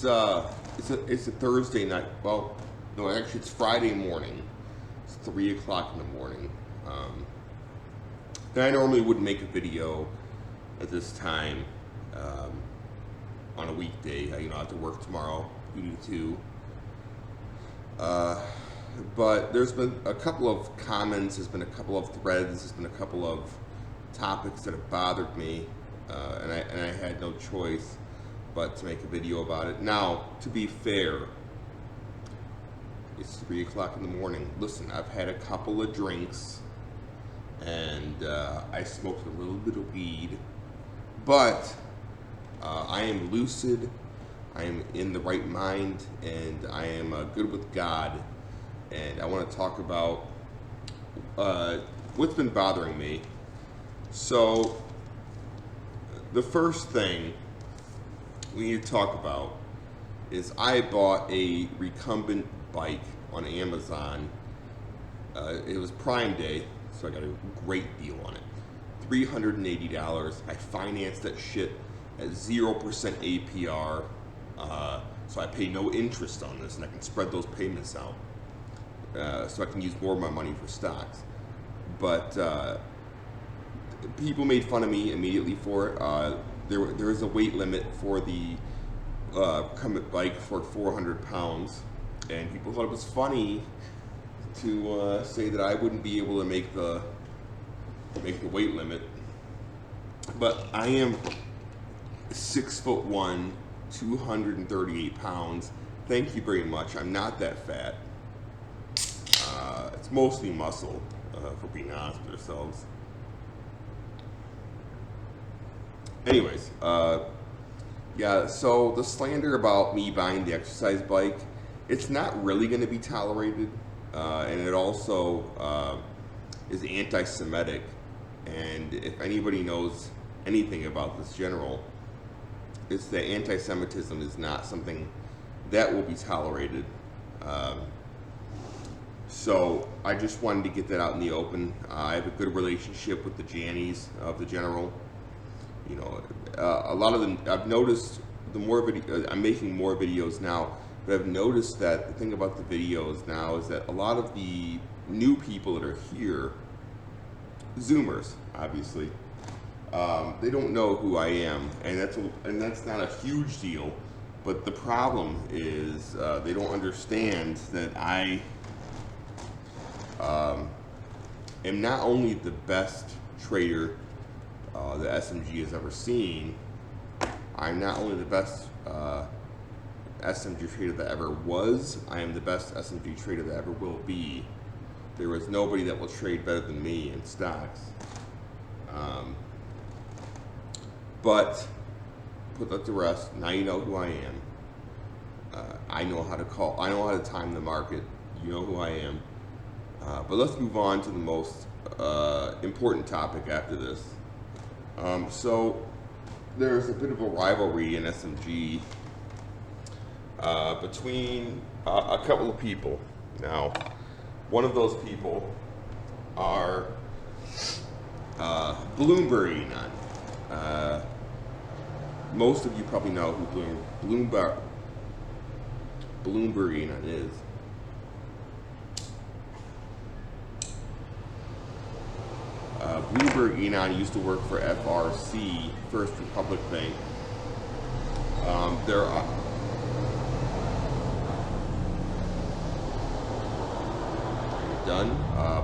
it's a Thursday night. Well, no, actually it's Friday morning. It's 3 o'clock in the morning. And I normally wouldn't make a video at this time on a weekday. I have to work tomorrow. You do too. But there's been a couple of comments. There's been a couple of threads. There's been a couple of topics that have bothered me, and I had no choice but to make a video about it. Now, to be fair, it's 3 o'clock in the morning. Listen, I've had a couple of drinks, and I smoked a little bit of weed, but I am lucid, I am in the right mind, and I am good with God. And I want to talk about what's been bothering me. So, the first thing we need to talk about is I bought a recumbent bike on Amazon. It was Prime Day, so I got a great deal on it. $380. I financed that shit at 0% APR, so I pay no interest on this, and I can spread those payments out. So I can use more of my money for stocks. But people made fun of me immediately for it. There is a weight limit for the recumbent bike for 400 pounds, and people thought it was funny to say that I wouldn't be able to make the weight limit. But I am 6'1", 238 pounds. Thank you very much. I'm not that fat. It's mostly muscle, for being honest with ourselves. Anyways, yeah, so the slander about me buying the exercise bike, it's not really going to be tolerated, and it also is anti-Semitic. And if anybody knows anything about this general, it's that anti-Semitism is not something that will be tolerated. So I just wanted to get that out in the open. I have a good relationship with the Jannies of the General. A lot of them, I've noticed I'm making more videos now, but I've noticed that the thing about the videos now is that a lot of the new people that are here, Zoomers, obviously, they don't know who I am, and that's not a huge deal. But the problem is they don't understand that I am not only the best trader the SMG has ever seen. I'm not only the best SMG trader that ever was, I am the best SMG trader that ever will be. There is nobody that will trade better than me in stocks. But put that to rest. Now you know who I am. I know how to time the market. You know who I am. But let's move on to the most important topic after this. So there's a bit of a rivalry in SMG between a couple of people. Now, one of those people are Bloomberg Enon. Most of you probably know who Bloomberg Enon is. Bloomberg Enon used to work for FRC, First Republic Bank.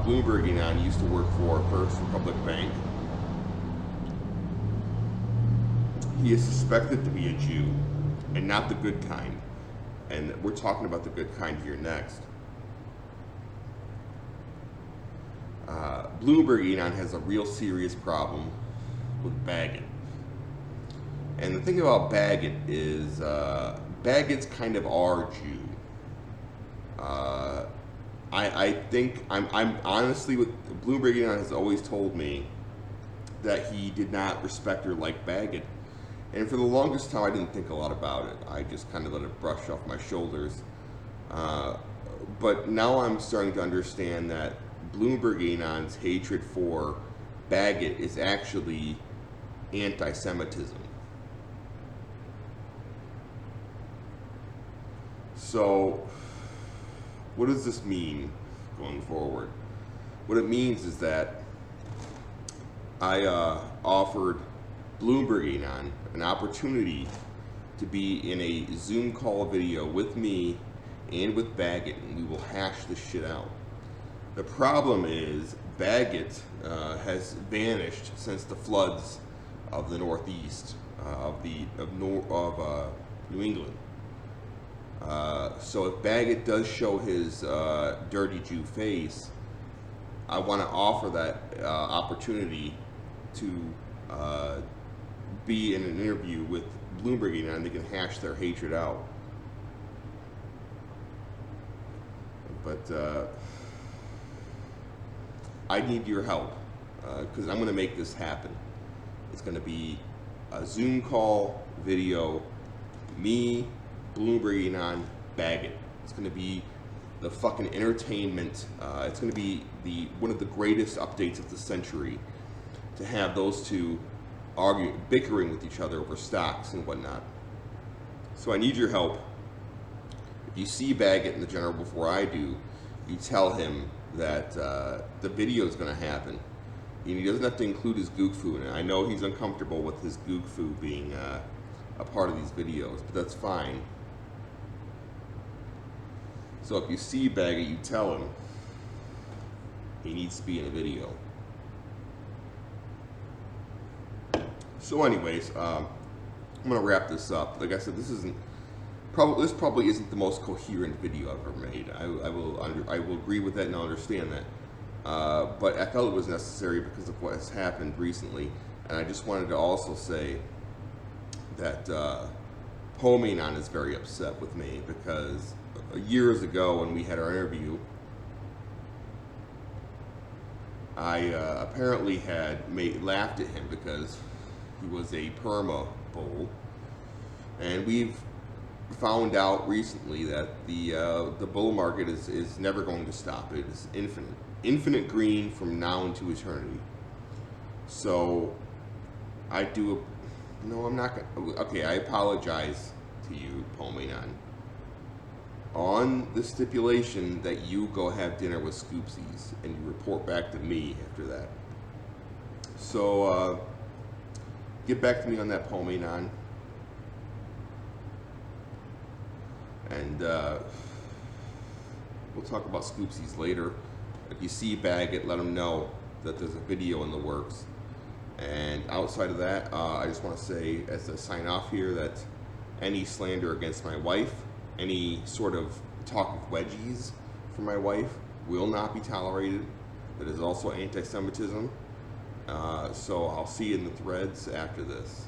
Bloomberg Enon used to work for First Republic Bank. He is suspected to be a Jew, and not the good kind. And we're talking about the good kind here next. Bloomberg Enon has a real serious problem with Baggett. And the thing about Baggett is Baggett's kind of our Jew. I think I'm honestly with Bloomberg Enon has always told me that he did not respect or like Baggett. And for the longest time, I didn't think a lot about it. I just kind of let it brush off my shoulders. But now I'm starting to understand that Bloomberg Enon's hatred for Baggett is actually anti-Semitism. So, what does this mean going forward? What it means is that I offered Bloomberg Anon an opportunity to be in a Zoom call video with me and with Baggett, and we will hash this shit out. The problem is Baggett has vanished since the floods of the Northeast of New England. So if Baggett does show his dirty Jew face, I want to offer that opportunity to be in an interview with Bloomberg, and they can hash their hatred out. But I need your help because I'm going to make this happen. It's going to be a Zoom call video, me, Bloomberg, and Baggett. It's going to be the fucking entertainment. It's going to be one of the greatest updates of the century to have those two bickering with each other over stocks and whatnot. So I need your help. If you see Baggett in the general before I do, you tell him that the video is going to happen. And he doesn't have to include his gook fu, and I know he's uncomfortable with his gook fu being a part of these videos, but that's fine. So if you see Baggett, you tell him he needs to be in a video. So anyways, I'm gonna wrap this up. Like I said, this probably isn't the most coherent video I've ever made. I will agree with that and I'll understand that. But I felt it was necessary because of what has happened recently, and I just wanted to also say that Paul Menon is very upset with me because years ago when we had our interview, I apparently had laughed at him because he was a perma bull, and we've found out recently that the bull market is never going to stop. It is infinite green from now into eternity. So I do. No, I'm not gonna. Okay, I apologize to you, Paul Menon, on the stipulation that you go have dinner with Scoopsies and you report back to me after that. So get back to me on that, Paul Menon, and we'll talk about Scoopsies later. If you see Baggett, let him know that there's a video in the works. And outside of that, I just want to say, as a sign off here, that any slander against my wife, any sort of talk of wedgies for my wife will not be tolerated. That is also anti-Semitism. So I'll see you in the threads after this.